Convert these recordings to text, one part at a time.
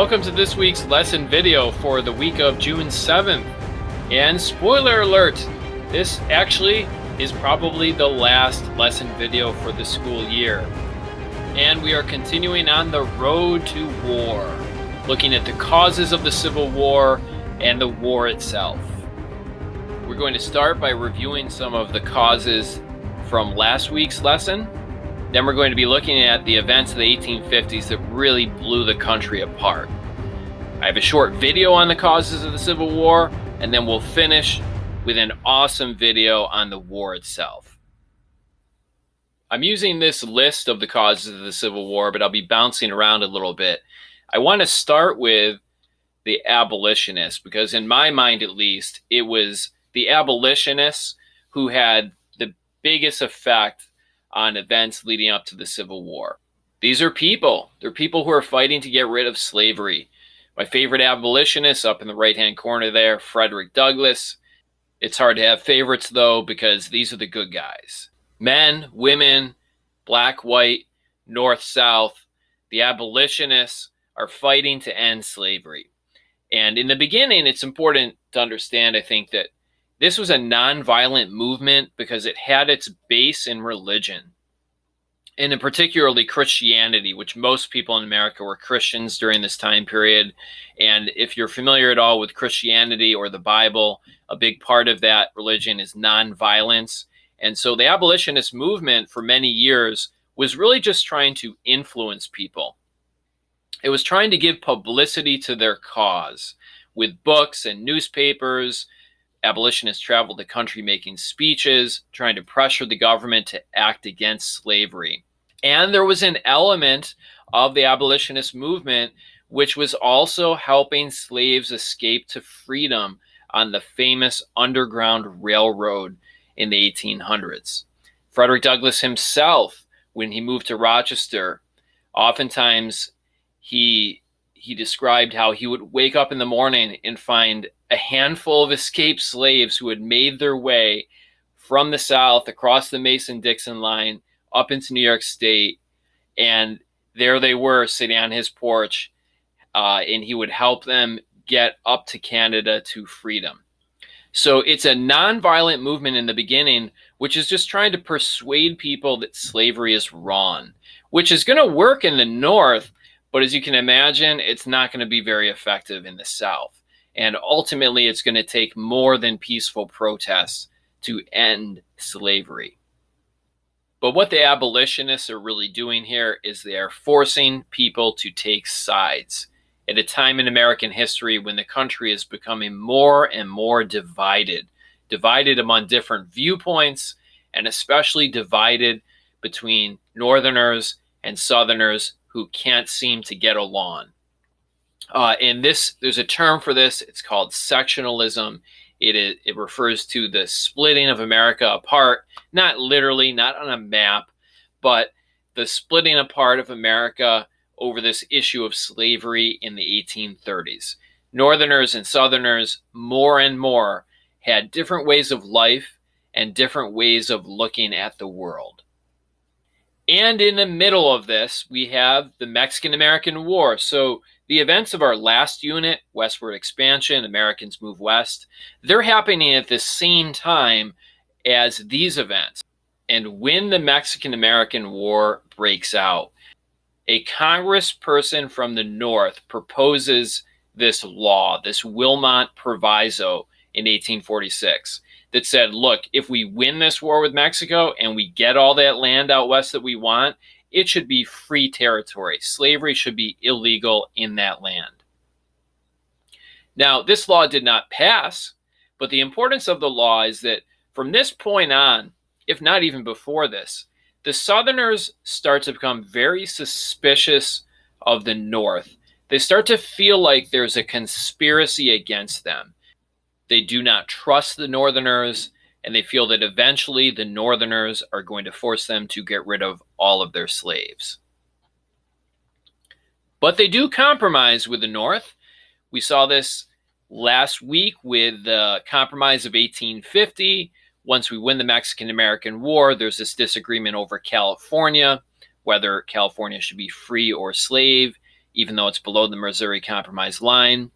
Welcome to this week's lesson video for the week of June 7th. And spoiler alert, this actually is probably the last lesson video for the school year. And we are continuing on the road to war, looking at the causes of the Civil War and the war itself. We're going to start by reviewing some of the causes from last week's lesson. Then we're going to be looking at the events of the 1850s that really blew the country apart. I have a short video on the causes of the Civil War, and then we'll finish with an awesome video on the war itself. I'm using this list of the causes of the Civil War, but I'll be bouncing around a little bit. I want to start with the abolitionists, because in my mind at least, it was the abolitionists who had the biggest effect on events leading up to the Civil War. These are people. They're people who are fighting to get rid of slavery. My favorite abolitionist up in the right-hand corner there, Frederick Douglass. It's hard to have favorites, though, because these are the good guys. Men, women, black, white, north, south. The abolitionists are fighting to end slavery. And in the beginning, it's important to understand, I think, that this was a nonviolent movement because it had its base in religion, and in particularly Christianity, which most people in America were Christians during this time period. And if you're familiar at all with Christianity or the Bible, a big part of that religion is nonviolence. And so the abolitionist movement for many years was really just trying to influence people. It was trying to give publicity to their cause with books and newspapers. Abolitionists traveled the country making speeches, trying to pressure the government to act against slavery. And there was an element of the abolitionist movement which was also helping slaves escape to freedom on the famous Underground Railroad in the 1800s. Frederick Douglass himself, when he moved to Rochester, oftentimes he described how he would wake up in the morning and find a handful of escaped slaves who had made their way from the South across the Mason-Dixon line up into New York State. And there they were sitting on his porch, and he would help them get up to Canada to freedom. So it's a nonviolent movement in the beginning, which is just trying to persuade people that slavery is wrong, which is going to work in the North. But as you can imagine, it's not going to be very effective in the South. And ultimately, it's going to take more than peaceful protests to end slavery. But what the abolitionists are really doing here is they are forcing people to take sides at a time in American history when the country is becoming more and more divided among different viewpoints, and especially divided between Northerners and Southerners who can't seem to get along. And there's a term for this. It's called sectionalism. It refers to the splitting of America apart, not literally, not on a map, but the splitting apart of America over this issue of slavery in the 1830s. Northerners and Southerners, more and more, had different ways of life and different ways of looking at the world. And in the middle of this, we have the Mexican-American War. So the events of our last unit, Westward Expansion, Americans Move West, they're happening at the same time as these events. And when the Mexican-American War breaks out, a congressperson from the North proposes this law, this Wilmot Proviso in 1846. That said, look, if we win this war with Mexico and we get all that land out west that we want, it should be free territory. Slavery should be illegal in that land. Now, this law did not pass, but the importance of the law is that from this point on, if not even before this, the Southerners start to become very suspicious of the North. They start to feel like there's a conspiracy against them. They do not trust the Northerners, and they feel that eventually the Northerners are going to force them to get rid of all of their slaves. But they do compromise with the North. We saw this last week with the Compromise of 1850. Once we win the Mexican-American War, there's this disagreement over California, whether California should be free or slave. even though it's below the Missouri Compromise line.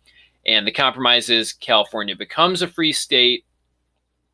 And the compromise is California becomes a free state,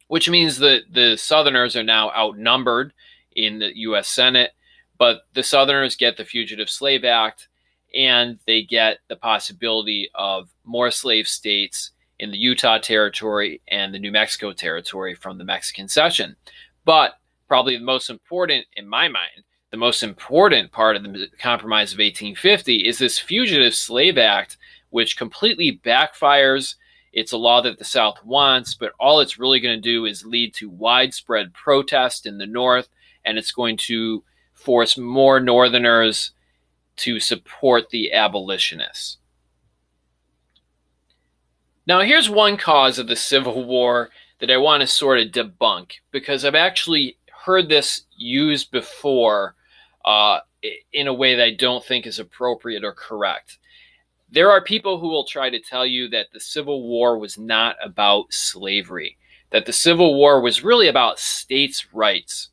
which means that the Southerners are now outnumbered in the U.S. Senate, but the Southerners get the Fugitive Slave Act, and they get the possibility of more slave states in the Utah Territory and the New Mexico Territory from the Mexican Cession. But probably the most important, in my mind, the most important part of the Compromise of 1850 is this Fugitive Slave Act, which completely backfires. It's a law that the South wants, but all it's really going to do is lead to widespread protest in the North, and it's going to force more Northerners to support the abolitionists. Now, here's one cause of the Civil War that I want to sort of debunk, because I've actually heard this used before in a way that I don't think is appropriate or correct. There are people who will try to tell you that the Civil War was not about slavery, that the Civil War was really about states' rights.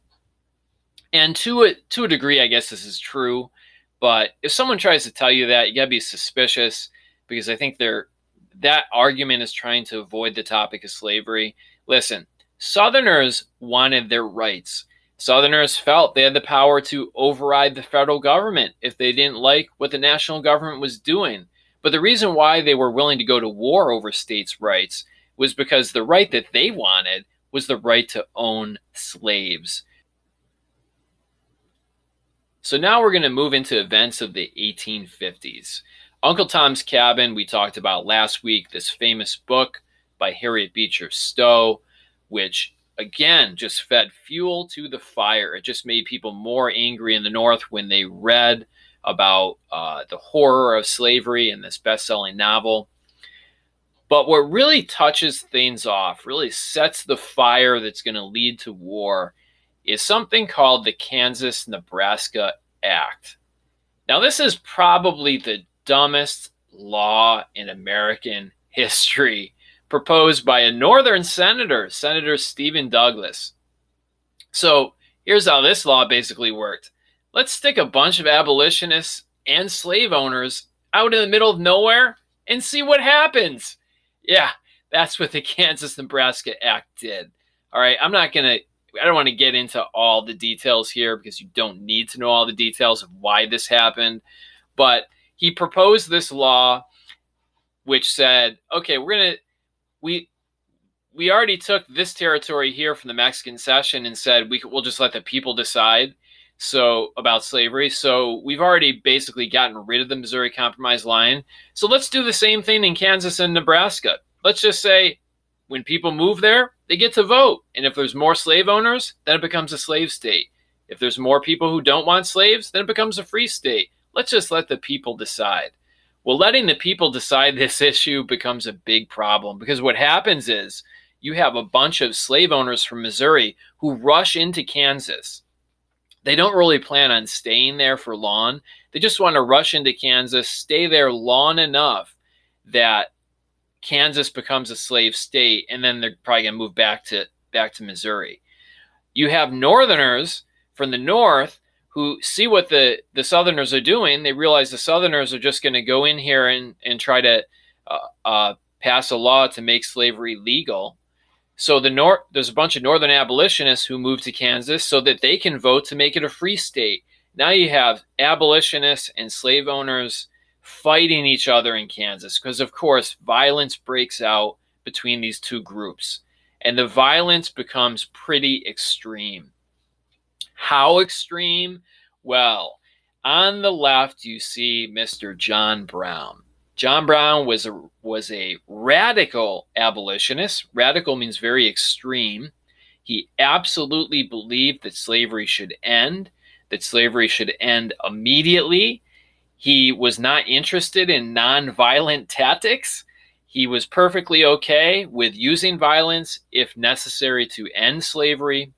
And to a degree, I guess this is true. But if someone tries to tell you that, you got to be suspicious, because I think that argument is trying to avoid the topic of slavery. Listen, Southerners wanted their rights. Southerners felt they had the power to override the federal government if they didn't like what the national government was doing. But the reason why they were willing to go to war over states' rights was because the right that they wanted was the right to own slaves. So now we're going to move into events of the 1850s. Uncle Tom's Cabin, we talked about last week, this famous book by Harriet Beecher Stowe, which again just fed fuel to the fire. It just made people more angry in the North when they read about the horror of slavery in this best-selling novel. But what really touches things off, really sets the fire that's going to lead to war, is something called the Kansas-Nebraska Act. Now, this is probably the dumbest law in American history, proposed by a Northern senator, Senator Stephen Douglas. So here's how this law basically worked. Let's stick a bunch of abolitionists and slave owners out in the middle of nowhere and see what happens. Yeah, that's what the Kansas-Nebraska Act did. All right, I don't want to get into all the details here, because you don't need to know all the details of why this happened. But he proposed this law which said, okay, we already took this territory here from the Mexican Cession and said we'll just let the people decide about slavery. So we've already basically gotten rid of the Missouri Compromise line. So let's do the same thing in Kansas and Nebraska. Let's just say when people move there, they get to vote. And if there's more slave owners, then it becomes a slave state. If there's more people who don't want slaves, then it becomes a free state. Let's just let the people decide. Well, letting the people decide this issue becomes a big problem, because what happens is you have a bunch of slave owners from Missouri who rush into Kansas. They don't really plan on staying there for long. They just want to rush into Kansas, stay there long enough that Kansas becomes a slave state, and then they're probably going to move back to Missouri. You have Northerners from the North who see what the Southerners are doing. They realize the Southerners are just going to go in here and try to pass a law to make slavery legal. So there's a bunch of Northern abolitionists who move to Kansas so that they can vote to make it a free state. Now you have abolitionists and slave owners fighting each other in Kansas, because, of course, violence breaks out between these two groups. And the violence becomes pretty extreme. How extreme? Well, on the left, you see Mr. John Brown. John Brown was a radical abolitionist. Radical means very extreme. He absolutely believed that slavery should end immediately. He was not interested in nonviolent tactics. He was perfectly okay with using violence if necessary to end slavery.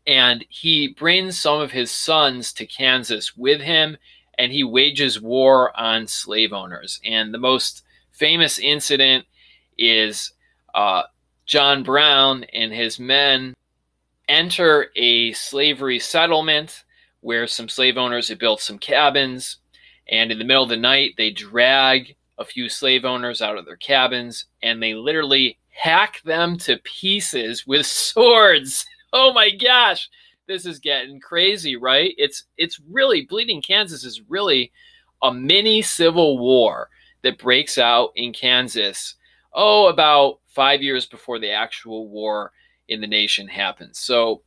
And he brings some of his sons to Kansas with him, and he wages war on slave owners. And the most famous incident is John Brown and his men enter a slavery settlement where some slave owners had built some cabins, And in the middle of the night, they drag a few slave owners out of their cabins and they literally hack them to pieces with swords. Oh my gosh, this is getting crazy, right? It's really, Bleeding Kansas is really a mini civil war that breaks out in Kansas, about 5 years before the actual war in the nation happens. So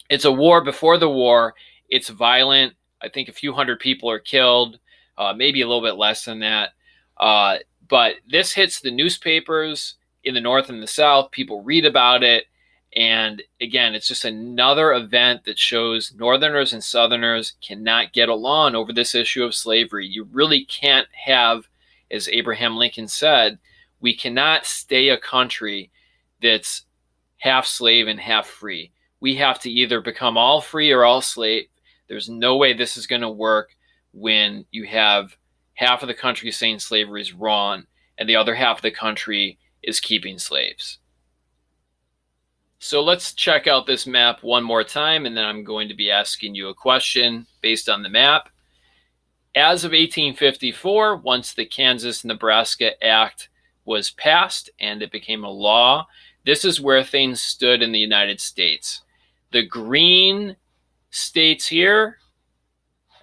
it's a war before the war. It's violent. I think a few hundred people are killed, maybe a little bit less than that. But this hits the newspapers in the North and the South. People read about it. And again, it's just another event that shows Northerners and Southerners cannot get along over this issue of slavery. You really can't have, as Abraham Lincoln said, we cannot stay a country that's half slave and half free. We have to either become all free or all slave. There's no way this is going to work when you have half of the country saying slavery is wrong and the other half of the country is keeping slaves. So let's check out this map one more time, and then I'm going to be asking you a question based on the map. As of 1854, once the Kansas-Nebraska Act was passed and it became a law, this is where things stood in the United States. The green states here,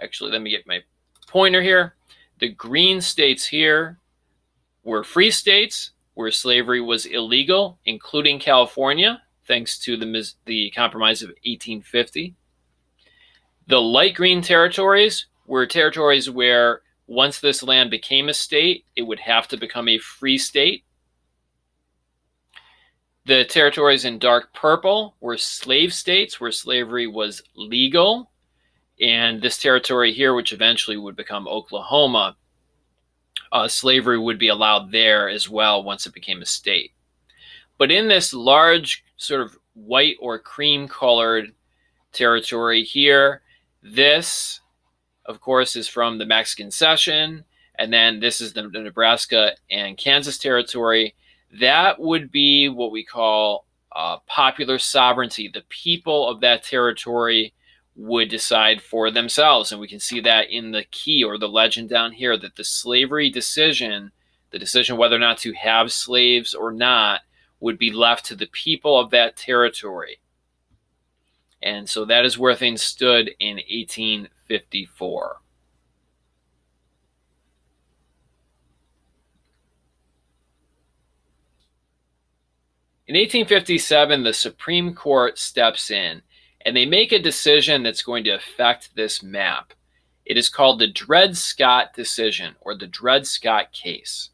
actually, let me get my pointer here. The green states here were free states where slavery was illegal, including California, thanks to the Compromise of 1850. The light green territories were territories where once this land became a state, it would have to become a free state. The territories in dark purple were slave states where slavery was legal. And this territory here, which eventually would become Oklahoma, slavery would be allowed there as well once it became a state. But in this large sort of white or cream colored territory here, this, of course, is from the Mexican Cession. And then this is the Nebraska and Kansas territory. That would be what we call popular sovereignty. The people of that territory would decide for themselves. And we can see that in the key or the legend down here, that the slavery decision, the decision whether or not to have slaves or not, would be left to the people of that territory. And so that is where things stood in 1854. In 1857, the Supreme Court steps in and they make a decision that's going to affect this map. It is called the Dred Scott decision, or the Dred Scott case.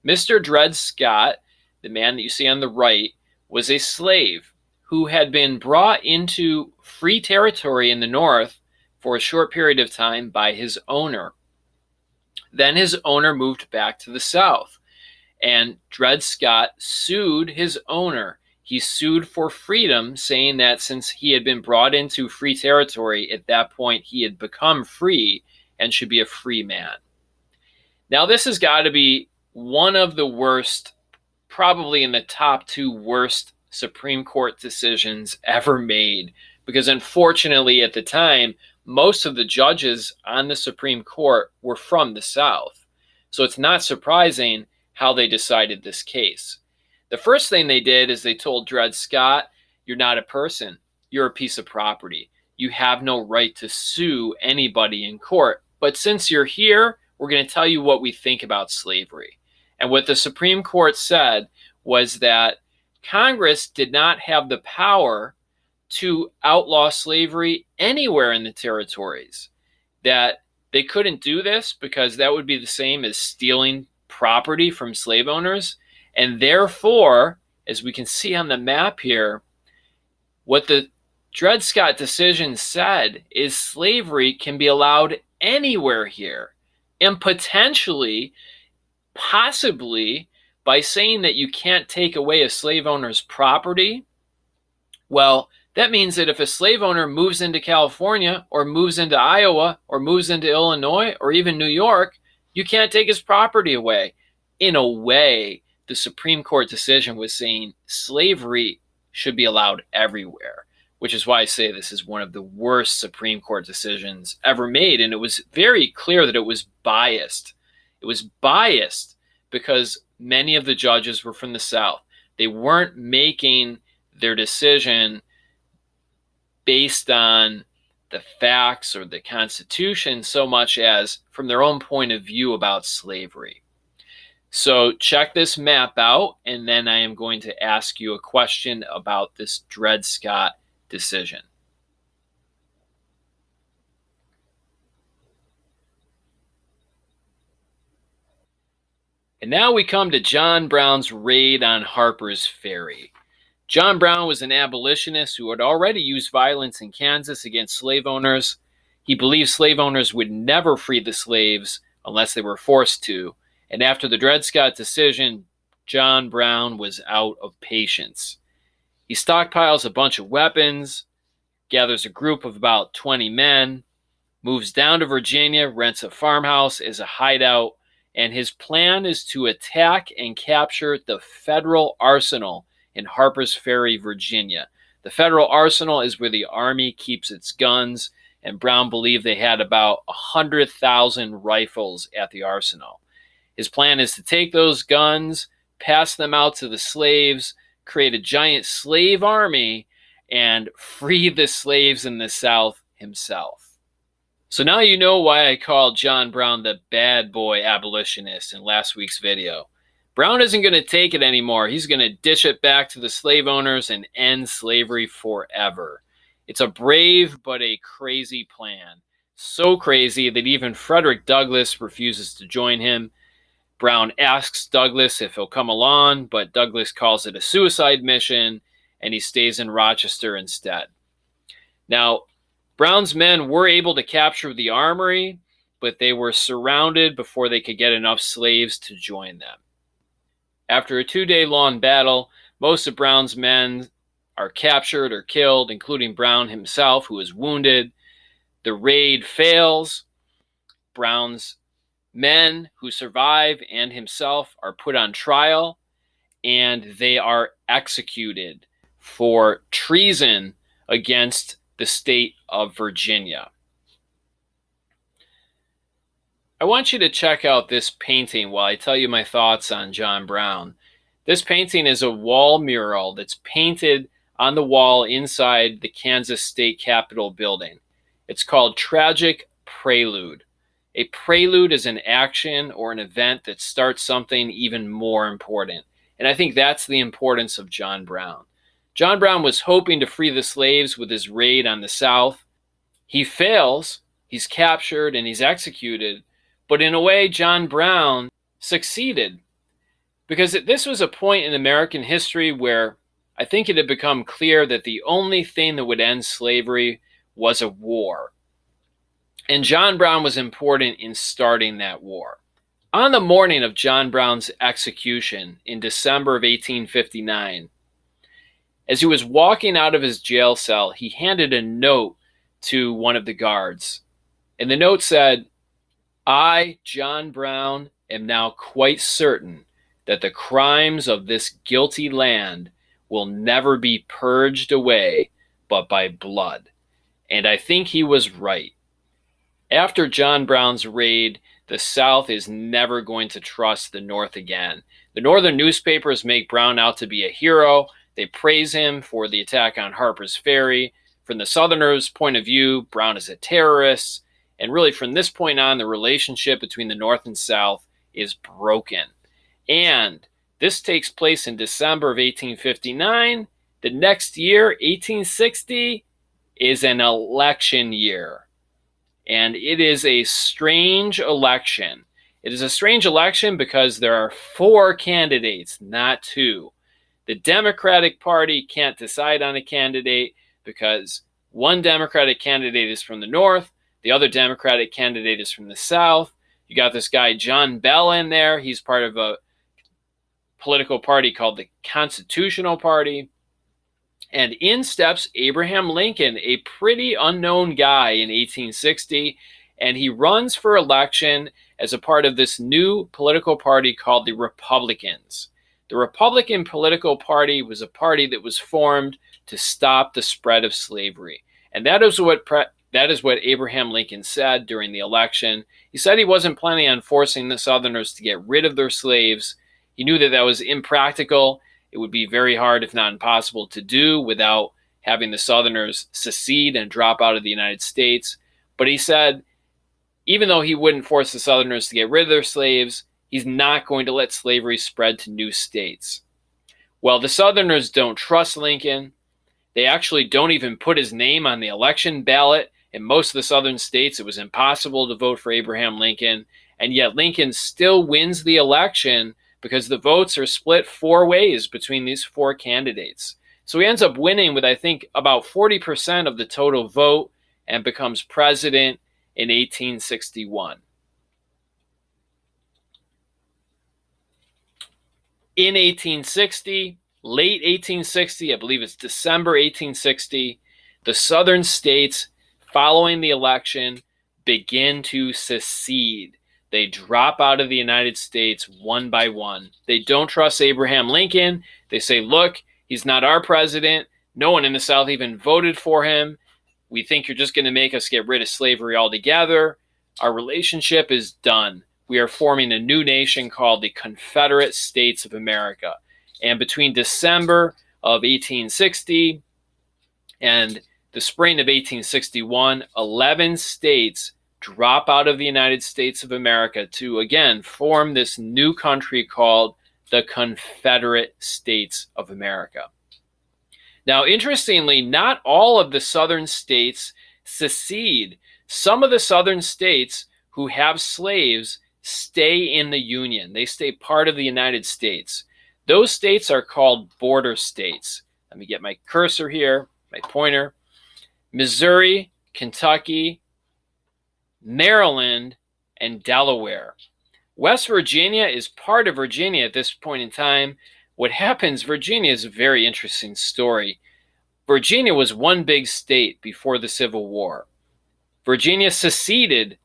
Mr. Dred Scott, the man that you see on the right, was a slave who had been brought into free territory in the North for a short period of time by his owner. Then his owner moved back to the South, and Dred Scott sued his owner. He sued for freedom, saying that since he had been brought into free territory, at that point he had become free and should be a free man. Now, this has got to be one of the worst, probably in the top 2 worst Supreme Court decisions ever made, because unfortunately at the time, most of the judges on the Supreme Court were from the South. So it's not surprising how they decided this case. The first thing they did is they told Dred Scott, you're not a person, you're a piece of property. You have no right to sue anybody in court. But since you're here, we're going to tell you what we think about slavery. And what the Supreme Court said was that Congress did not have the power to outlaw slavery anywhere in the territories. That they couldn't do this because that would be the same as stealing property from slave owners. And therefore, as we can see on the map here, what the Dred Scott decision said is slavery can be allowed anywhere here. And potentially, possibly, by saying that you can't take away a slave owner's property, well, that means that if a slave owner moves into California or moves into Iowa or moves into Illinois or even New York, you can't take his property away. In a way, the Supreme Court decision was saying slavery should be allowed everywhere. which is why I say this is one of the worst Supreme Court decisions ever made. And it was very clear that it was biased. It was biased because many of the judges were from the South. They weren't making their decision based on the facts or the Constitution so much as from their own point of view about slavery. So check this map out, and then I am going to ask you a question about this Dred Scott decision. And now we come to John Brown's raid on Harper's Ferry. John Brown was an abolitionist who had already used violence in Kansas against slave owners. He believed slave owners would never free the slaves unless they were forced to. And after the Dred Scott decision, John Brown was out of patience. He stockpiles a bunch of weapons, gathers a group of about 20 men, moves down to Virginia, rents a farmhouse as a hideout, and his plan is to attack and capture the federal arsenal in Harper's Ferry, Virginia. The federal arsenal is where the Army keeps its guns, and Brown believed they had about 100,000 rifles at the arsenal. His plan is to take those guns, pass them out to the slaves, create a giant slave army, and free the slaves in the South himself. So now you know why I called John Brown the bad boy abolitionist in last week's video. Brown isn't going to take it anymore. He's going to dish it back to the slave owners and end slavery forever. It's a brave but a crazy plan. So crazy that even Frederick Douglass refuses to join him. Brown asks Douglass if he'll come along, but Douglass calls it a suicide mission, and he stays in Rochester instead. Now, Brown's men were able to capture the armory, but they were surrounded before they could get enough slaves to join them. After a 2-day-long battle, most of Brown's men are captured or killed, including Brown himself, who is wounded. The raid fails. Brown's men who survive and himself are put on trial, and they are executed for treason against the state of Virginia. I want you to check out this painting while I tell you my thoughts on John Brown. This painting is a wall mural that's painted on the wall inside the Kansas State Capitol building. It's called Tragic Prelude. A prelude is an action or an event that starts something even more important. And I think that's the importance of John Brown. John Brown was hoping to free the slaves with his raid on the South. He fails, he's captured, and he's executed. But in a way, John Brown succeeded. Because this was a point in American history where I think it had become clear that the only thing that would end slavery was a war. And John Brown was important in starting that war. On the morning of John Brown's execution in December of 1859, as he was walking out of his jail cell, he handed a note to one of the guards. And the note said, "I, John Brown, am now quite certain that the crimes of this guilty land will never be purged away but by blood." And I think he was right. After John Brown's raid, the South is never going to trust the North again. The Northern newspapers make Brown out to be a hero. They praise him for the attack on Harper's Ferry. From the Southerners' point of view, Brown is a terrorist. And really, from this point on, the relationship between the North and South is broken. And this takes place in December of 1859. The next year, 1860, is an election year. And it is a strange election. It is a strange election because there are 4 candidates, not 2. The Democratic Party can't decide on a candidate because one Democratic candidate is from the North, the other Democratic candidate is from the South. You got this guy, John Bell, in there. He's part of a political party called the Constitutional Party. And in steps Abraham Lincoln, a pretty unknown guy in 1860, and he runs for election as a part of this new political party called the Republicans. The Republican political party was a party that was formed to stop the spread of slavery. And that is what Abraham Lincoln said during the election. He said he wasn't planning on forcing the Southerners to get rid of their slaves. He knew that that was impractical. It would be very hard, if not impossible, to do without having the Southerners secede and drop out of the United States. But he said, even though he wouldn't force the Southerners to get rid of their slaves, he's not going to let slavery spread to new states. Well, the Southerners don't trust Lincoln. They actually don't even put his name on the election ballot. In most of the southern states, it was impossible to vote for Abraham Lincoln. And yet Lincoln still wins the election because the votes are split 4 ways between these 4 candidates. So he ends up winning with, I think, about 40% of the total vote and becomes president in 1861. In 1860, late 1860, I believe it's December 1860, the southern states, following the election, begin to secede. They drop out of the United States one by one. They don't trust Abraham Lincoln. They say, look, he's not our president. No one in the South even voted for him. We think you're just going to make us get rid of slavery altogether. Our relationship is done. We are forming a new nation called the Confederate States of America. And between December of 1860 and the spring of 1861, 11 states drop out of the United States of America to, again, form this new country called the Confederate States of America. Now, interestingly, not all of the southern states secede. Some of the southern states who have slaves stay in the Union. They stay part of the United States. Those states are called border states. Let me get my cursor here, my pointer. Missouri, Kentucky, Maryland, and Delaware. West Virginia is part of Virginia at this point in time. What happens, Virginia is a very interesting story. Virginia was one big state before the Civil War. Virginia seceded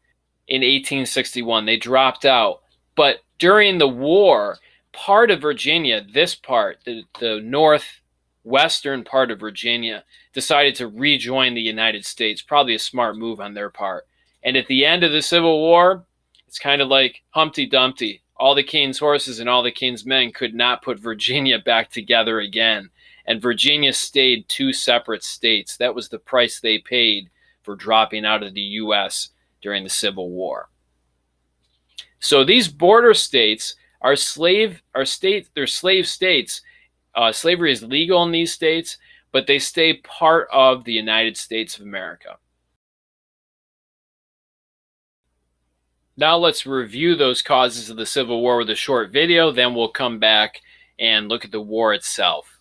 in 1861. They dropped out. But during the war, part of Virginia, this part, the northwestern part of Virginia, decided to rejoin the United States. Probably a smart move on their part. And at the end of the Civil War, it's kind of like Humpty Dumpty. All the king's horses and all the king's men could not put Virginia back together again. And Virginia stayed 2 separate states. That was the price they paid for dropping out of the U.S. during the Civil War. So these border states are slave states. Slavery is legal in these states, but they stay part of the United States of America. Now let's review those causes of the Civil War with a short video, then we'll come back and look at the war itself.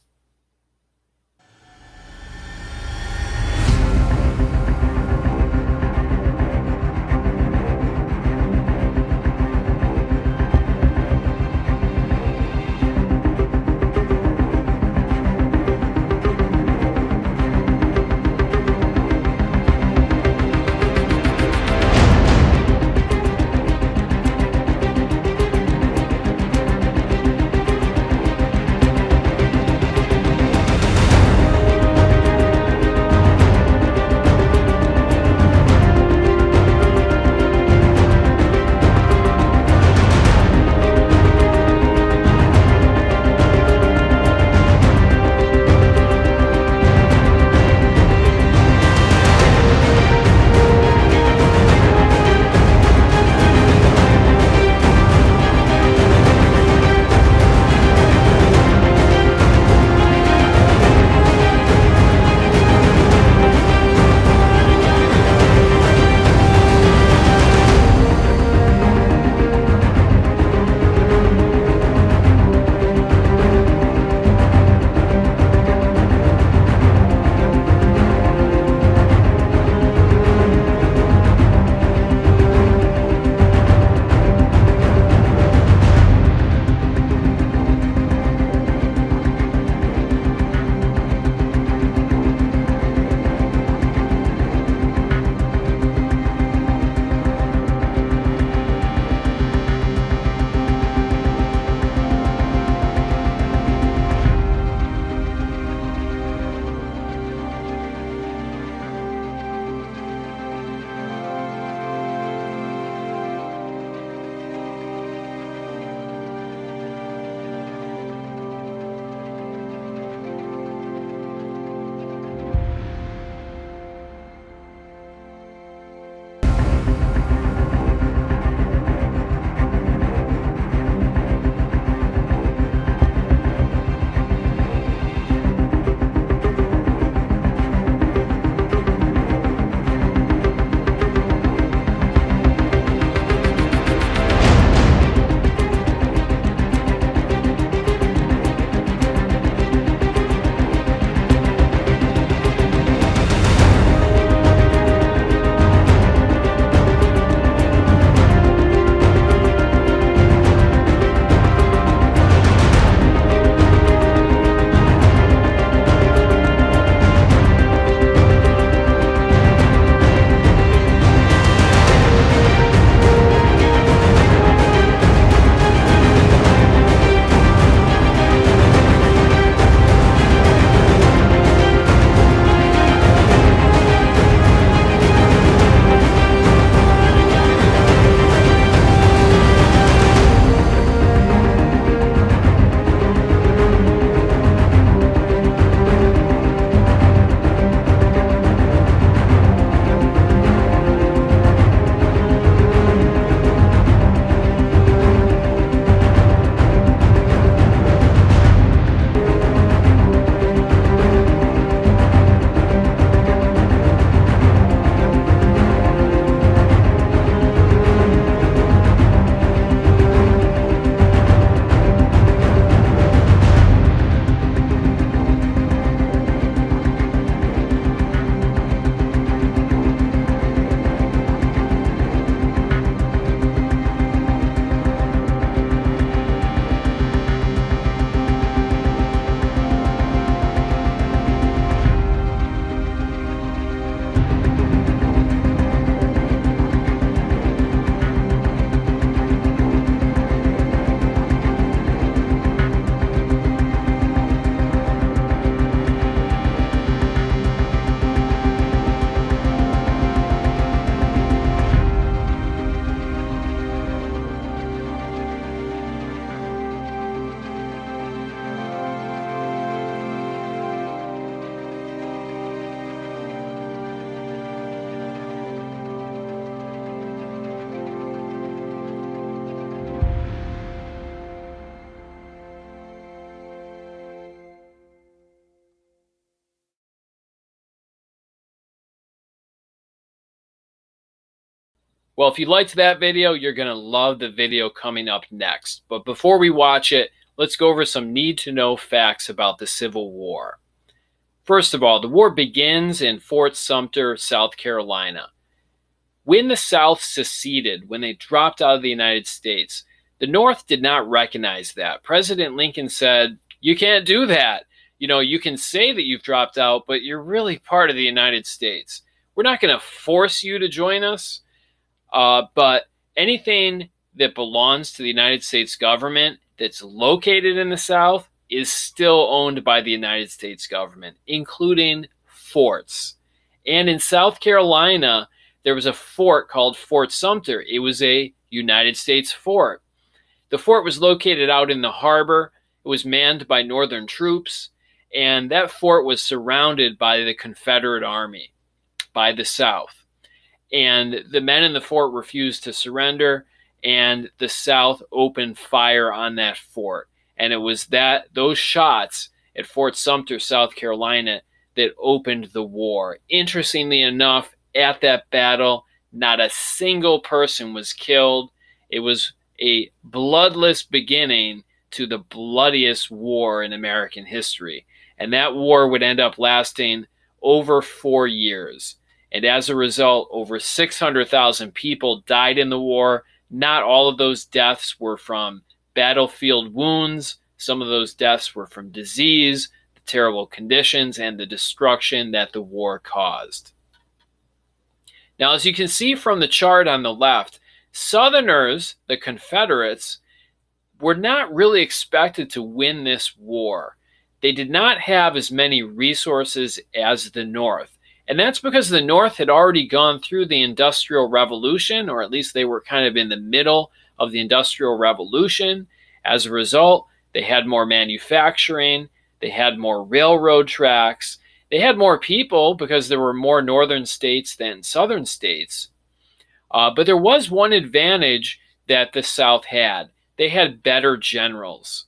Well, if you liked that video, you're going to love the video coming up next. But before we watch it, let's go over some need-to-know facts about the Civil War. First of all, the war begins in Fort Sumter, South Carolina. When the South seceded, when they dropped out of the United States, the North did not recognize that. President Lincoln said, you can't do that. You know, you can say that you've dropped out, but you're really part of the United States. We're not going to force you to join us, but anything that belongs to the United States government that's located in the South is still owned by the United States government, including forts. And in South Carolina, there was a fort called Fort Sumter. It was a United States fort. The fort was located out in the harbor. It was manned by Northern troops, and that fort was surrounded by the Confederate Army, by the South. And the men in the fort refused to surrender, and the South opened fire on that fort. And it was those shots at Fort Sumter, South Carolina, that opened the war. Interestingly enough, at that battle, not a single person was killed. It was a bloodless beginning to the bloodiest war in American history. And that war would end up lasting over 4 years. And as a result, over 600,000 people died in the war. Not all of those deaths were from battlefield wounds. Some of those deaths were from disease, the terrible conditions, and the destruction that the war caused. Now, as you can see from the chart on the left, Southerners, the Confederates, were not really expected to win this war. They did not have as many resources as the North. And that's because the North had already gone through the Industrial Revolution, or at least they were kind of in the middle of the Industrial Revolution. As a result, they had more manufacturing, they had more railroad tracks, they had more people because there were more northern states than southern states. But there was one advantage that the South had. They had better generals.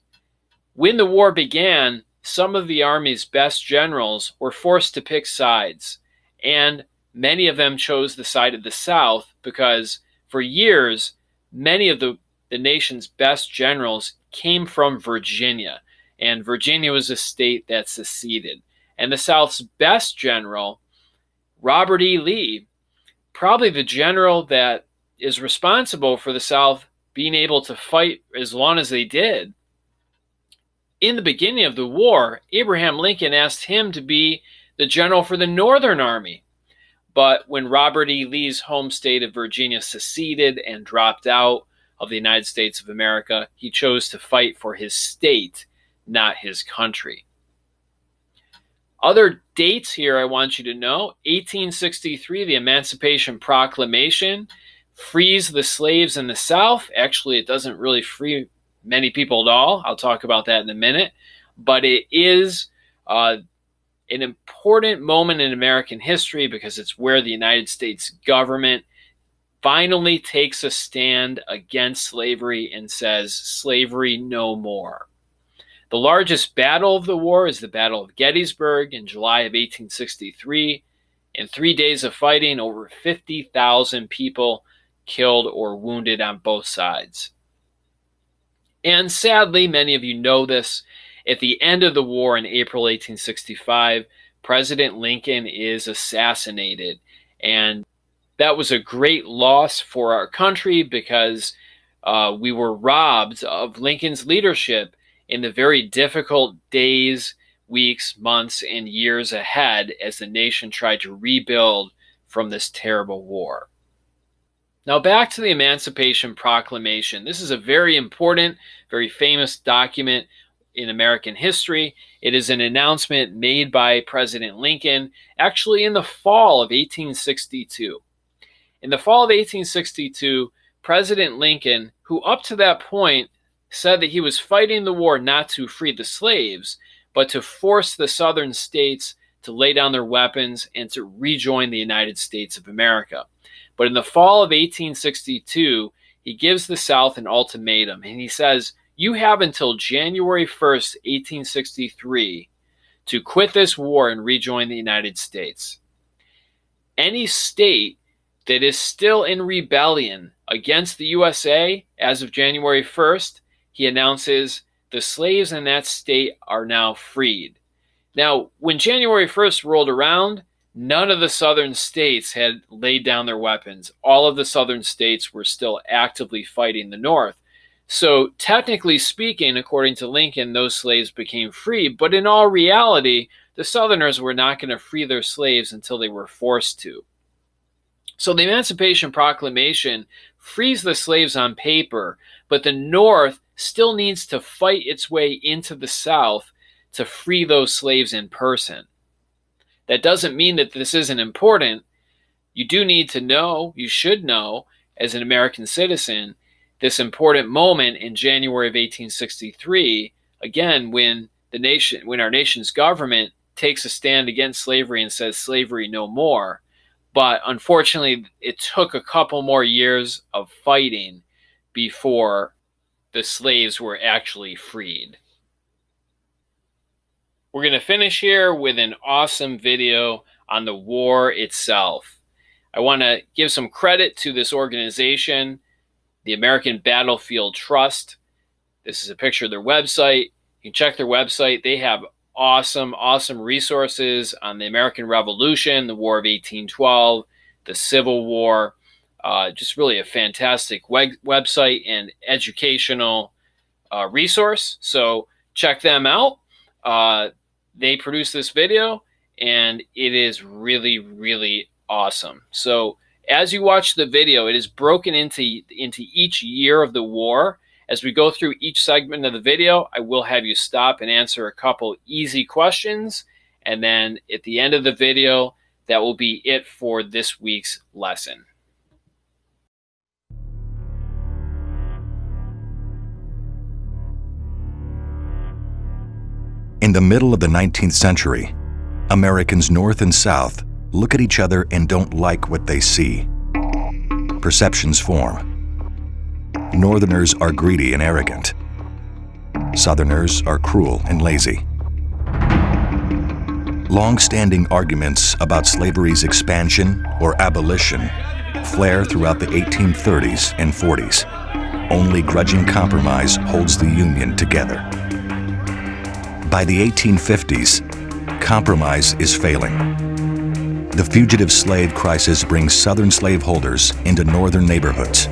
When the war began, some of the Army's best generals were forced to pick sides. And many of them chose the side of the South because for years, many of the nation's best generals came from Virginia. And Virginia was a state that seceded. And the South's best general, Robert E. Lee, probably the general that is responsible for the South being able to fight as long as they did. In the beginning of the war, Abraham Lincoln asked him to be the general for the Northern Army. But when Robert E. Lee's home state of Virginia seceded and dropped out of the United States of America, he chose to fight for his state, not his country. Other dates here I want you to know: 1863, the Emancipation Proclamation frees the slaves in the South. Actually, it doesn't really free many people at all. I'll talk about that in a minute. But it is an important moment in American history because it's where the United States government finally takes a stand against slavery and says, slavery no more. The largest battle of the war is the Battle of Gettysburg in July of 1863. In 3 days of fighting, over 50,000 people killed or wounded on both sides. And sadly, many of you know this, at the end of the war in April 1865, President Lincoln is assassinated. And that was a great loss for our country because we were robbed of Lincoln's leadership in the very difficult days, weeks, months, and years ahead as the nation tried to rebuild from this terrible war. Now back to the Emancipation Proclamation. This is a very important, very famous document in American history. It is an announcement made by President Lincoln actually in the fall of 1862. In the fall of 1862, President Lincoln, who up to that point said that he was fighting the war not to free the slaves, but to force the southern states to lay down their weapons and to rejoin the United States of America. But in the fall of 1862, he gives the South an ultimatum, and he says, you have until January 1st, 1863 to quit this war and rejoin the United States. Any state that is still in rebellion against the USA as of January 1st, he announces the slaves in that state are now freed. Now, when January 1st rolled around, none of the southern states had laid down their weapons. All of the southern states were still actively fighting the North. So, technically speaking, according to Lincoln, those slaves became free. But in all reality, the Southerners were not going to free their slaves until they were forced to. So the Emancipation Proclamation frees the slaves on paper, but the North still needs to fight its way into the South to free those slaves in person. That doesn't mean that this isn't important. You do need to know, you should know, as an American citizen, this important moment in January of 1863, again, when our nation's government takes a stand against slavery and says slavery no more. But unfortunately, it took a couple more years of fighting before the slaves were actually freed. We're going to finish here with an awesome video on the war itself. I want to give some credit to this organization, the American Battlefield Trust. This is a picture of their website. You can check their website. They have awesome resources on the American Revolution, the War of 1812, the Civil War. Just really a fantastic website and educational resource. So check them out. They produced this video, and it is really awesome. So as you watch the video, it is broken into each year of the war. As we go through each segment of the video, I will have you stop and answer a couple easy questions. And then at the end of the video, that will be it for this week's lesson. In the middle of the 19th century, Americans North and South look at each other and don't like what they see. Perceptions form. Northerners are greedy and arrogant. Southerners are cruel and lazy. Long-standing arguments about slavery's expansion or abolition flare throughout the 1830s and 40s. Only grudging compromise holds the Union together. By the 1850s, compromise is failing. The fugitive slave crisis brings Southern slaveholders into Northern neighborhoods,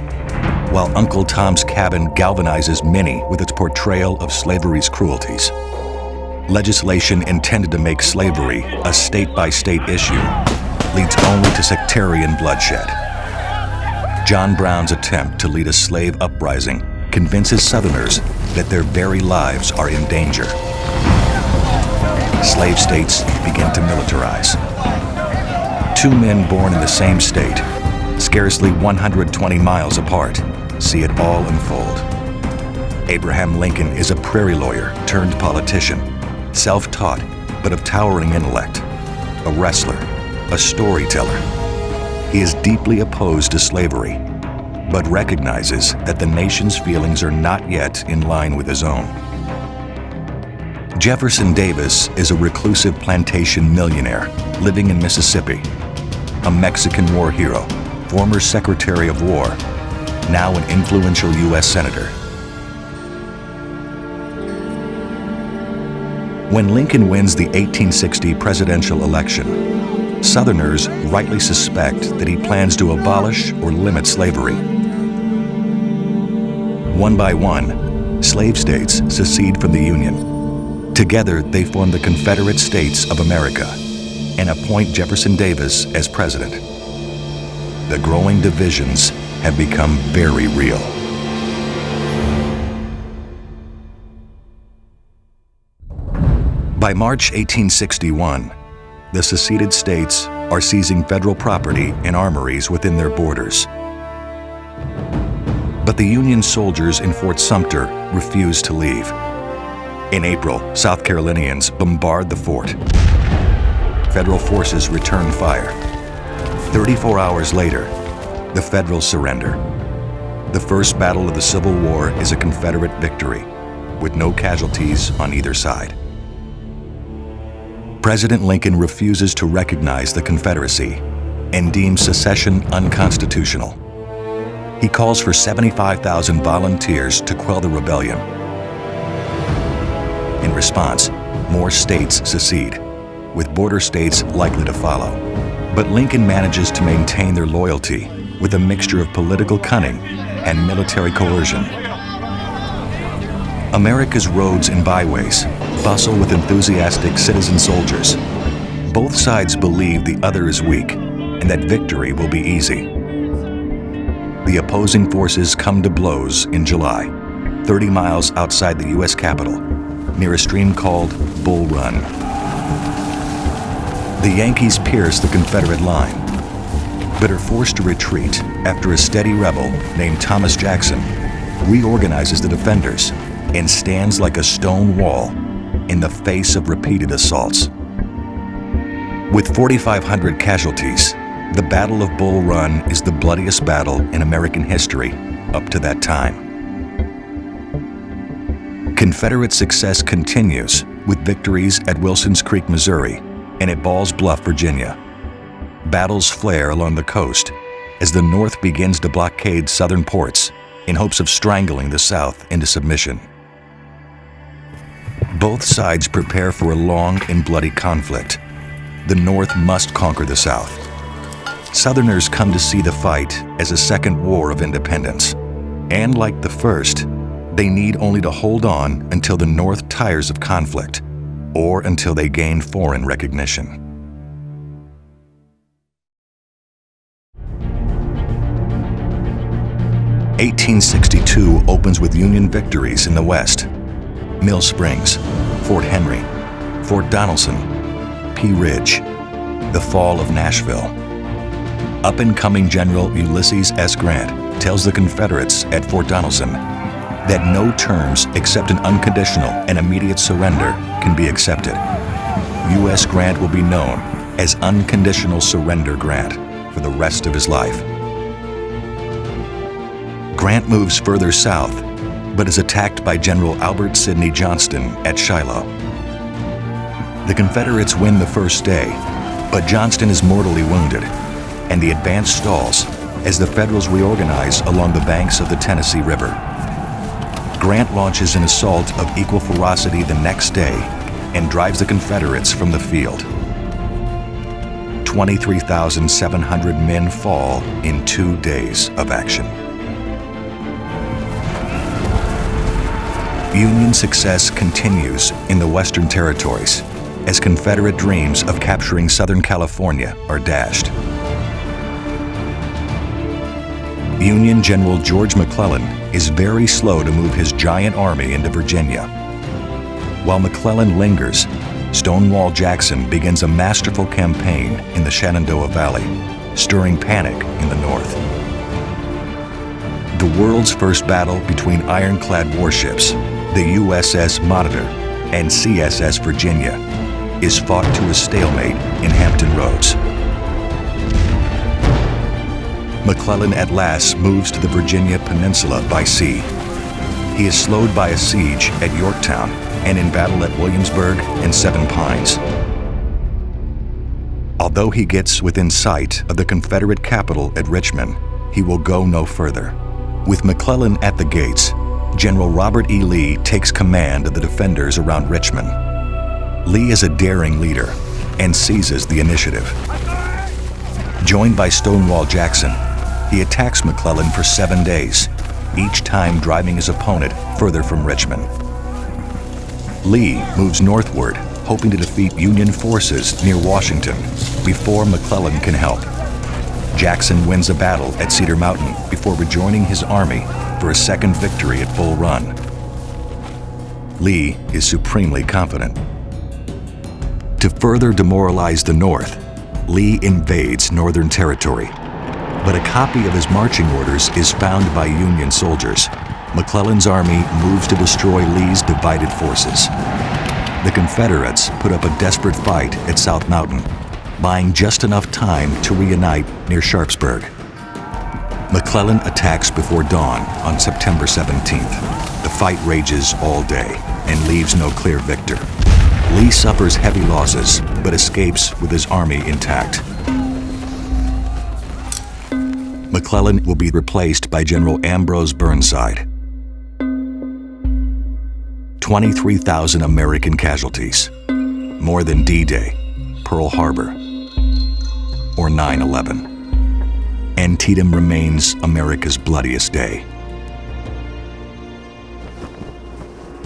while Uncle Tom's Cabin galvanizes many with its portrayal of slavery's cruelties. Legislation intended to make slavery a state-by-state issue leads only to sectarian bloodshed. John Brown's attempt to lead a slave uprising convinces Southerners that their very lives are in danger. Slave states begin to militarize. Two men born in the same state, scarcely 120 miles apart, see it all unfold. Abraham Lincoln is a prairie lawyer turned politician, self-taught but of towering intellect, a wrestler, a storyteller. He is deeply opposed to slavery, but recognizes that the nation's feelings are not yet in line with his own. Jefferson Davis is a reclusive plantation millionaire living in Mississippi, a Mexican war hero, former Secretary of War, now an influential U.S. Senator. When Lincoln wins the 1860 presidential election, Southerners rightly suspect that he plans to abolish or limit slavery. One by one, slave states secede from the Union. Together, they form the Confederate States of America and appoint Jefferson Davis as president. The growing divisions have become very real. By March 1861, the seceded states are seizing federal property and armories within their borders. But the Union soldiers in Fort Sumter refuse to leave. In April, South Carolinians bombard the fort. Federal forces return fire. 34 hours later, the Federals surrender. The first battle of the Civil War is a Confederate victory, with no casualties on either side. President Lincoln refuses to recognize the Confederacy, and deems secession unconstitutional. He calls for 75,000 volunteers to quell the rebellion. In response, more states secede, with border states likely to follow. But Lincoln manages to maintain their loyalty with a mixture of political cunning and military coercion. America's roads and byways bustle with enthusiastic citizen soldiers. Both sides believe the other is weak and that victory will be easy. The opposing forces come to blows in July, 30 miles outside the U.S. Capitol, near a stream called Bull Run. The Yankees pierce the Confederate line, but are forced to retreat after a steady rebel named Thomas Jackson reorganizes the defenders and stands like a stone wall in the face of repeated assaults. With 4,500 casualties, the Battle of Bull Run is the bloodiest battle in American history up to that time. Confederate success continues with victories at Wilson's Creek, Missouri, and at Ball's Bluff, Virginia. Battles flare along the coast as the North begins to blockade southern ports in hopes of strangling the South into submission. Both sides prepare for a long and bloody conflict. The North must conquer the South. Southerners come to see the fight as a second war of independence. And like the first, they need only to hold on until the North tires of conflict or until they gain foreign recognition. "1862 opens with Union victories in the West. Mill Springs, Fort Henry, Fort Donelson, Pea Ridge, the fall of Nashville. Up-and-coming General Ulysses S. Grant tells the Confederates at Fort Donelson that no terms except an unconditional and immediate surrender can be accepted. U.S. Grant will be known as Unconditional Surrender Grant for the rest of his life. Grant moves further south, but is attacked by General Albert Sidney Johnston at Shiloh. The Confederates win the first day, but Johnston is mortally wounded, and the advance stalls as the Federals reorganize along the banks of the Tennessee River. Grant launches an assault of equal ferocity the next day and drives the Confederates from the field. 23,700 men fall in 2 days of action. Union success continues in the Western Territories as Confederate dreams of capturing Southern California are dashed. Union General George McClellan is very slow to move his giant army into Virginia. While McClellan lingers, Stonewall Jackson begins a masterful campaign in the Shenandoah Valley, stirring panic in the North. The world's first battle between ironclad warships, the USS Monitor and CSS Virginia, is fought to a stalemate in Hampton Roads. McClellan at last moves to the Virginia Peninsula by sea. He is slowed by a siege at Yorktown and in battle at Williamsburg and Seven Pines. Although he gets within sight of the Confederate capital at Richmond, he will go no further. With McClellan at the gates, General Robert E. Lee takes command of the defenders around Richmond. Lee is a daring leader and seizes the initiative. Joined by Stonewall Jackson, he attacks McClellan for 7 days, each time driving his opponent further from Richmond. Lee moves northward, hoping to defeat Union forces near Washington before McClellan can help. Jackson wins a battle at Cedar Mountain before rejoining his army for a second victory at Bull Run. Lee is supremely confident. To further demoralize the North, Lee invades Northern Territory, but a copy of his marching orders is found by Union soldiers. McClellan's army moves to destroy Lee's divided forces. The Confederates put up a desperate fight at South Mountain, buying just enough time to reunite near Sharpsburg. McClellan attacks before dawn on September 17th. The fight rages all day and leaves no clear victor. Lee suffers heavy losses, but escapes with his army intact. McClellan will be replaced by General Ambrose Burnside. 23,000 American casualties, more than D-Day, Pearl Harbor, or 9/11. Antietam remains America's bloodiest day.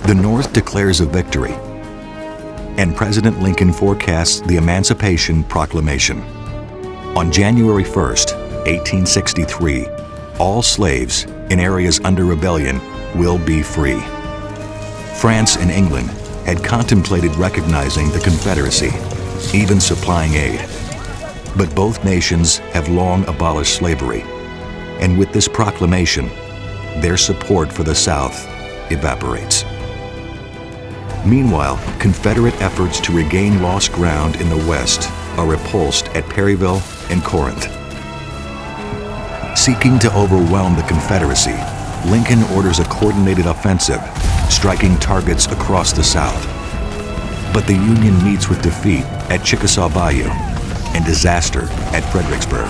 The North declares a victory, and President Lincoln forecasts the Emancipation Proclamation. On January 1st, 1863, all slaves in areas under rebellion will be free. France and England had contemplated recognizing the Confederacy, even supplying aid. But both nations have long abolished slavery, and with this proclamation, their support for the South evaporates. Meanwhile, Confederate efforts to regain lost ground in the West are repulsed at Perryville and Corinth. Seeking to overwhelm the Confederacy, Lincoln orders a coordinated offensive, striking targets across the South. But the Union meets with defeat at Chickasaw Bayou and disaster at Fredericksburg.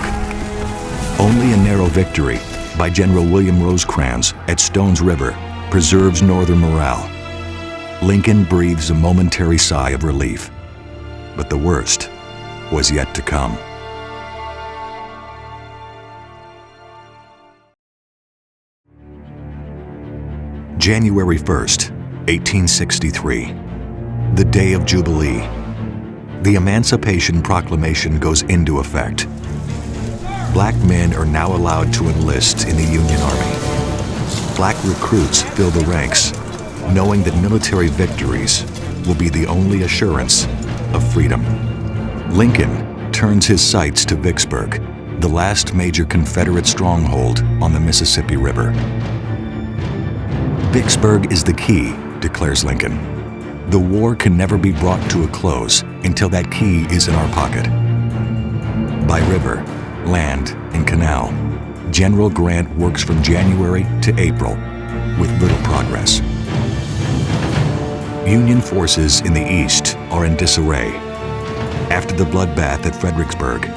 Only a narrow victory by General William Rosecrans at Stones River preserves Northern morale. Lincoln breathes a momentary sigh of relief, but the worst was yet to come. January 1st, 1863, the day of Jubilee. The Emancipation Proclamation goes into effect. Black men are now allowed to enlist in the Union Army. Black recruits fill the ranks, knowing that military victories will be the only assurance of freedom. Lincoln turns his sights to Vicksburg, the last major Confederate stronghold on the Mississippi River. Vicksburg is the key, declares Lincoln. The war can never be brought to a close until that key is in our pocket. By river, land, and canal, General Grant works from January to April with little progress. Union forces in the East are in disarray. After the bloodbath at Fredericksburg,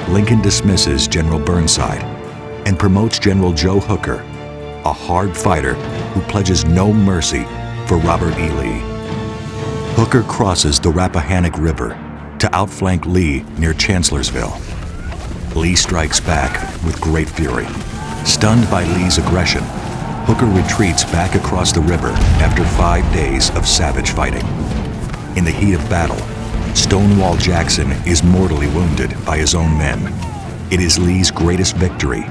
Lincoln dismisses General Burnside and promotes General Joe Hooker, a hard fighter who pledges no mercy for Robert E. Lee. Hooker crosses the Rappahannock River to outflank Lee near Chancellorsville. Lee strikes back with great fury. Stunned by Lee's aggression, Hooker retreats back across the river after 5 days of savage fighting. In the heat of battle, Stonewall Jackson is mortally wounded by his own men. It is Lee's greatest victory,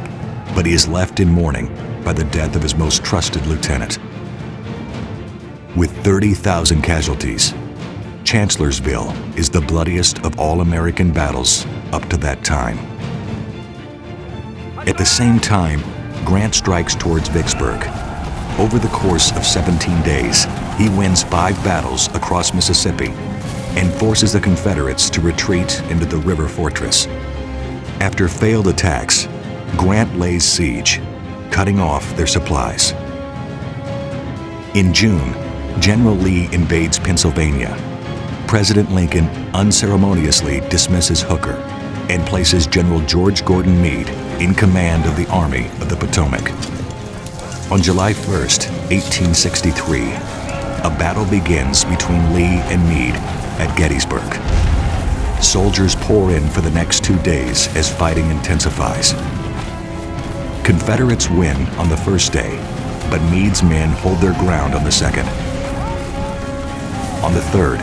but he is left in mourning by the death of his most trusted lieutenant. With 30,000 casualties, Chancellorsville is the bloodiest of all American battles up to that time. At the same time, Grant strikes towards Vicksburg. Over the course of 17 days, he wins 5 battles across Mississippi and forces the Confederates to retreat into the river fortress. After failed attacks, Grant lays siege, cutting off their supplies. In June, General Lee invades Pennsylvania. President Lincoln unceremoniously dismisses Hooker and places General George Gordon Meade in command of the Army of the Potomac. On July 1st, 1863, a battle begins between Lee and Meade at Gettysburg. Soldiers pour in for the next 2 days as fighting intensifies. Confederates win on the first day, but Meade's men hold their ground on the second. On the third,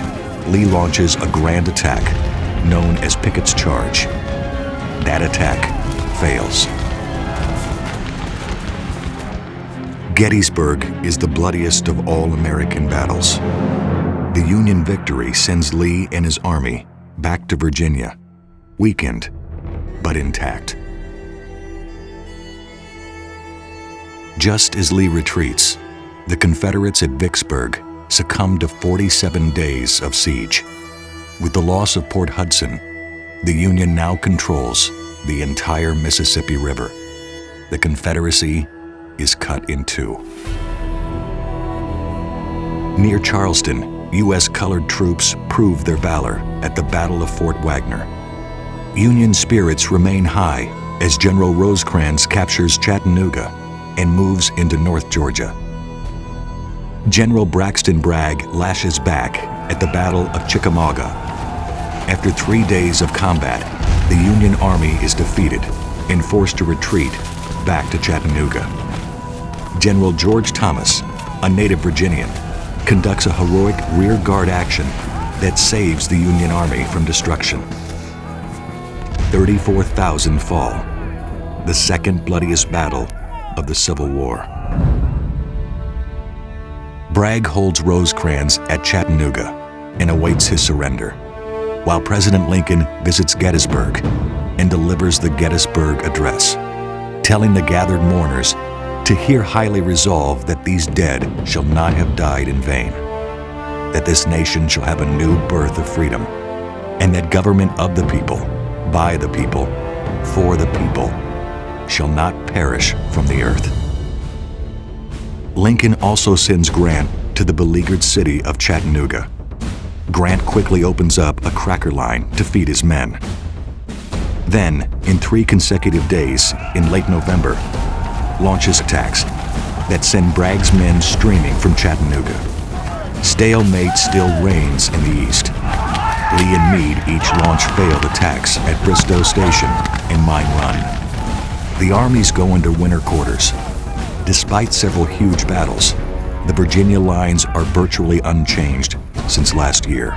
Lee launches a grand attack known as Pickett's Charge. That attack fails. Gettysburg is the bloodiest of all American battles. The Union victory sends Lee and his army back to Virginia, weakened but intact. Just as Lee retreats, the Confederates at Vicksburg succumb to 47 days of siege. With the loss of Port Hudson, the Union now controls the entire Mississippi River. The Confederacy is cut in two. Near Charleston, U.S. colored troops prove their valor at the Battle of Fort Wagner. Union spirits remain high as General Rosecrans captures Chattanooga and moves into North Georgia. General Braxton Bragg lashes back at the Battle of Chickamauga. After 3 days of combat, the Union Army is defeated and forced to retreat back to Chattanooga. General George Thomas, a native Virginian, conducts a heroic rear guard action that saves the Union Army from destruction. 34,000 fall, the second bloodiest battle of the Civil War. Bragg holds Rosecrans at Chattanooga and awaits his surrender, while President Lincoln visits Gettysburg and delivers the Gettysburg Address, telling the gathered mourners to hear highly resolve that these dead shall not have died in vain, that this nation shall have a new birth of freedom, and that government of the people, by the people, for the people, shall not perish from the earth. Lincoln also sends Grant to the beleaguered city of Chattanooga. Grant quickly opens up a cracker line to feed his men. Then, in 3 consecutive days in late November, launches attacks that send Bragg's men streaming from Chattanooga. Stalemate still reigns in the east. Lee and Meade each launch failed attacks at Bristow Station and Mine Run. The armies go into winter quarters. Despite several huge battles, the Virginia lines are virtually unchanged since last year.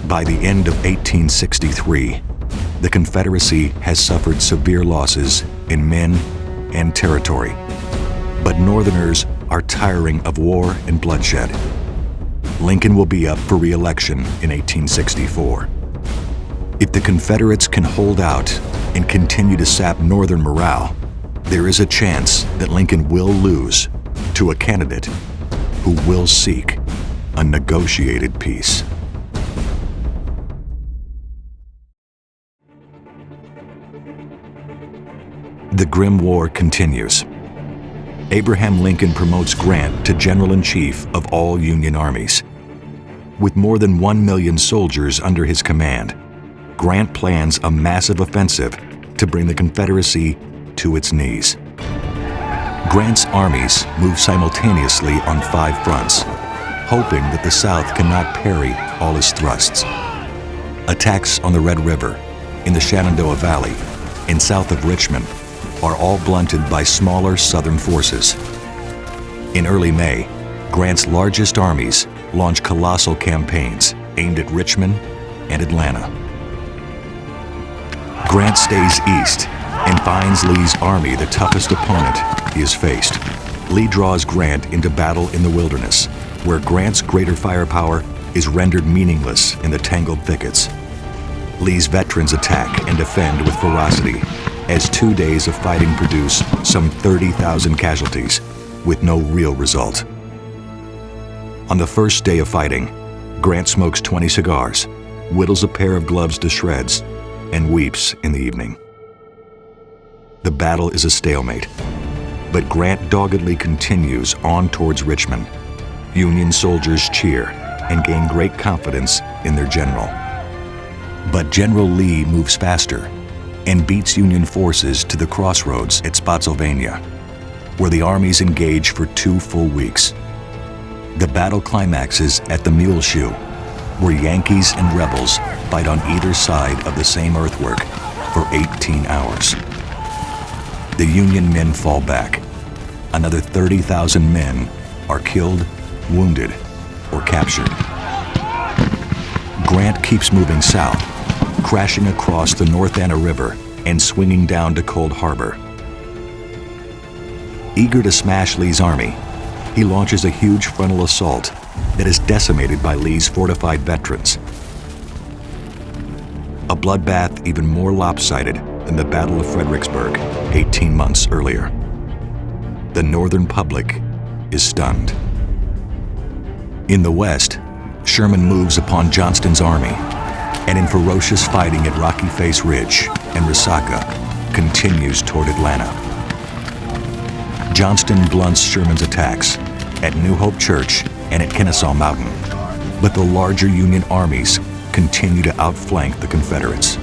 By the end of 1863, the Confederacy has suffered severe losses in men and territory, but Northerners are tiring of war and bloodshed. Lincoln will be up for re-election in 1864. If the Confederates can hold out and continue to sap Northern morale, there is a chance that Lincoln will lose to a candidate who will seek a negotiated peace. The grim war continues. Abraham Lincoln promotes Grant to General-in-Chief of all Union armies. With more than 1 million soldiers under his command, Grant plans a massive offensive to bring the Confederacy to its knees. Grant's armies move simultaneously on 5 fronts, hoping that the South cannot parry all his thrusts. Attacks on the Red River, in the Shenandoah Valley, and south of Richmond are all blunted by smaller Southern forces. In early May, Grant's largest armies launch colossal campaigns aimed at Richmond and Atlanta. Grant stays east and finds Lee's army the toughest opponent he has faced. Lee draws Grant into battle in the wilderness, where Grant's greater firepower is rendered meaningless in the tangled thickets. Lee's veterans attack and defend with ferocity, as 2 days of fighting produce some 30,000 casualties, with no real result. On the first day of fighting, Grant smokes 20 cigars, whittles a pair of gloves to shreds, and weeps in the evening. The battle is a stalemate, but Grant doggedly continues on towards Richmond. Union soldiers cheer and gain great confidence in their general. But General Lee moves faster and beats Union forces to the crossroads at Spotsylvania, where the armies engage for 2 full weeks. The battle climaxes at the Muleshoe, where Yankees and rebels fight on either side of the same earthwork for 18 hours. The Union men fall back. Another 30,000 men are killed, wounded, or captured. Grant keeps moving south, crashing across the North Anna River and swinging down to Cold Harbor. Eager to smash Lee's army, he launches a huge frontal assault that is decimated by Lee's fortified veterans. A bloodbath even more lopsided than the Battle of Fredericksburg 18 months earlier. The Northern public is stunned. In the West, Sherman moves upon Johnston's army, and in ferocious fighting at Rocky Face Ridge and Resaca, continues toward Atlanta. Johnston blunts Sherman's attacks at New Hope Church and at Kennesaw Mountain, but the larger Union armies continue to outflank the Confederates.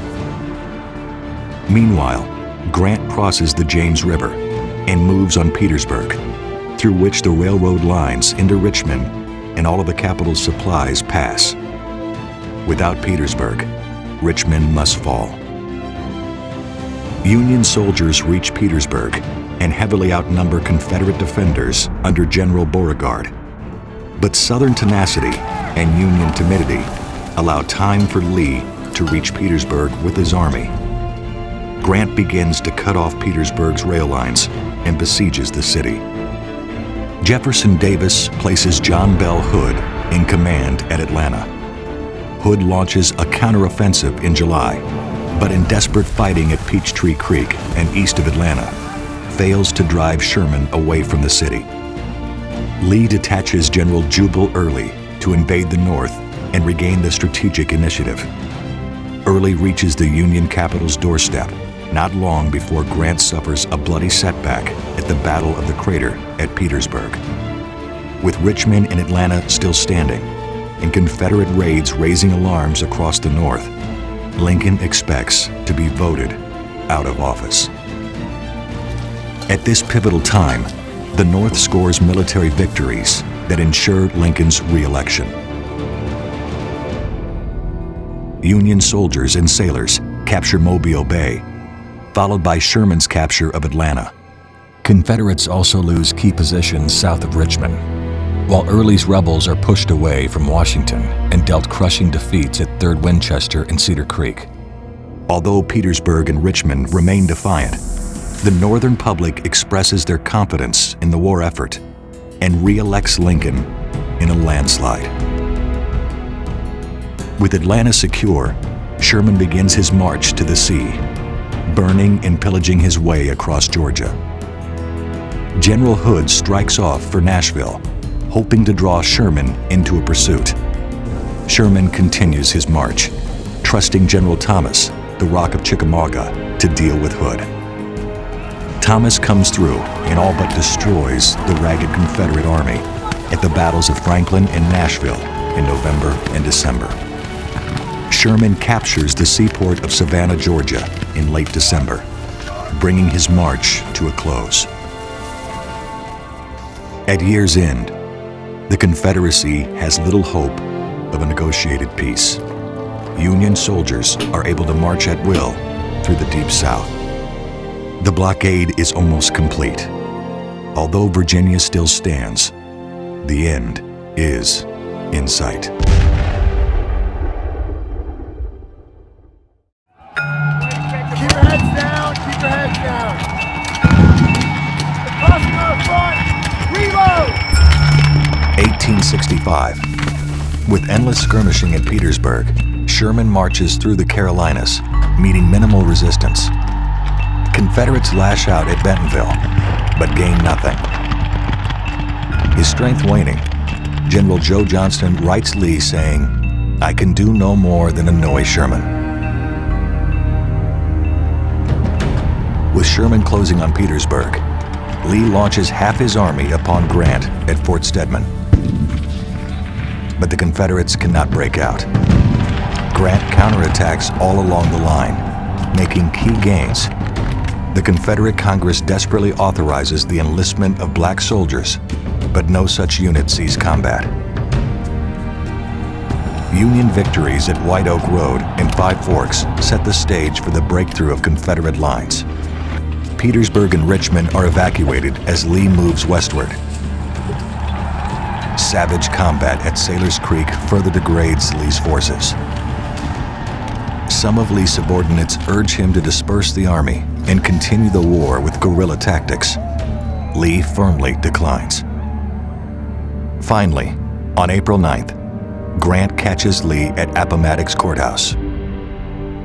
Meanwhile, Grant crosses the James River and moves on Petersburg, through which the railroad lines into Richmond and all of the capital's supplies pass. Without Petersburg, Richmond must fall. Union soldiers reach Petersburg and heavily outnumber Confederate defenders under General Beauregard. But Southern tenacity and Union timidity allow time for Lee to reach Petersburg with his army. Grant begins to cut off Petersburg's rail lines and besieges the city. Jefferson Davis places John Bell Hood in command at Atlanta. Hood launches a counteroffensive in July, but in desperate fighting at Peachtree Creek and east of Atlanta, fails to drive Sherman away from the city. Lee detaches General Jubal Early to invade the North and regain the strategic initiative. Early reaches the Union capital's doorstep not long before Grant suffers a bloody setback at the Battle of the Crater at Petersburg. With Richmond and Atlanta still standing, and Confederate raids raising alarms across the North, Lincoln expects to be voted out of office. At this pivotal time, the North scores military victories that ensure Lincoln's re-election. Union soldiers and sailors capture Mobile Bay, followed by Sherman's capture of Atlanta. Confederates also lose key positions south of Richmond, while Early's rebels are pushed away from Washington and dealt crushing defeats at 3rd Winchester and Cedar Creek. Although Petersburg and Richmond remain defiant, the Northern public expresses their confidence in the war effort and re-elects Lincoln in a landslide. With Atlanta secure, Sherman begins his march to the sea, burning and pillaging his way across Georgia. General Hood strikes off for Nashville, hoping to draw Sherman into a pursuit. Sherman continues his march, trusting General Thomas, the Rock of Chickamauga, to deal with Hood. Thomas comes through and all but destroys the ragged Confederate army at the battles of Franklin and Nashville in November and December. Sherman captures the seaport of Savannah, Georgia in late December, bringing his march to a close. At year's end, the Confederacy has little hope of a negotiated peace. Union soldiers are able to march at will through the Deep South. The blockade is almost complete. Although Virginia still stands, the end is in sight. Keep your heads down, keep your heads down. Crossing our front, reload! 1865. With endless skirmishing at Petersburg, Sherman marches through the Carolinas, meeting minimal resistance. Confederates lash out at Bentonville, but gain nothing. His strength waning, General Joe Johnston writes Lee saying, "I can do no more than annoy Sherman." With Sherman closing on Petersburg, Lee launches half his army upon Grant at Fort Stedman. But the Confederates cannot break out. Grant counterattacks all along the line, making key gains. The Confederate Congress desperately authorizes the enlistment of black soldiers, but no such unit sees combat. Union victories at White Oak Road and Five Forks set the stage for the breakthrough of Confederate lines. Petersburg and Richmond are evacuated as Lee moves westward. Savage combat at Sailor's Creek further degrades Lee's forces. Some of Lee's subordinates urge him to disperse the army and continue the war with guerrilla tactics. Lee firmly declines. Finally, on April 9th, Grant catches Lee at Appomattox Courthouse.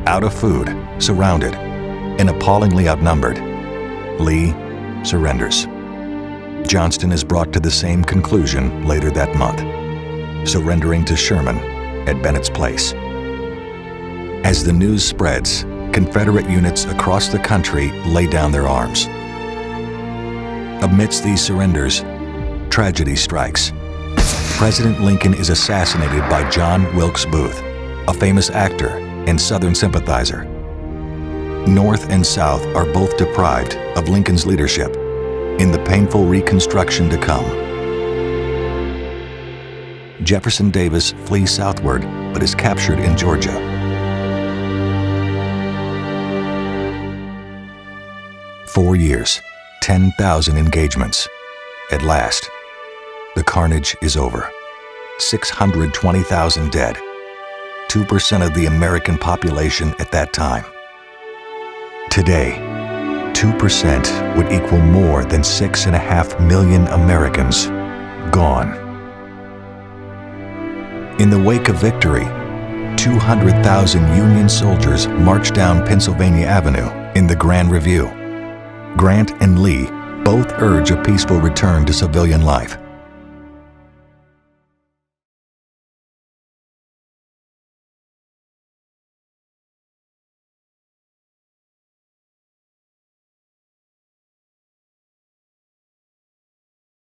Out of food, surrounded, and appallingly outnumbered, Lee surrenders. Johnston is brought to the same conclusion later that month, surrendering to Sherman at Bennett's Place. As the news spreads, Confederate units across the country lay down their arms. Amidst these surrenders, tragedy strikes. President Lincoln is assassinated by John Wilkes Booth, a famous actor and Southern sympathizer. North and South are both deprived of Lincoln's leadership in the painful reconstruction to come. Jefferson Davis flees southward but is captured in Georgia. "4 years, 10,000 engagements. At last, the carnage is over. 620,000 dead, 2% of the American population at that time. Today, 2% would equal more than 6.5 million Americans gone. In the wake of victory, 200,000 Union soldiers marched down Pennsylvania Avenue in the Grand Review. Grant and Lee both urge a peaceful return to civilian life.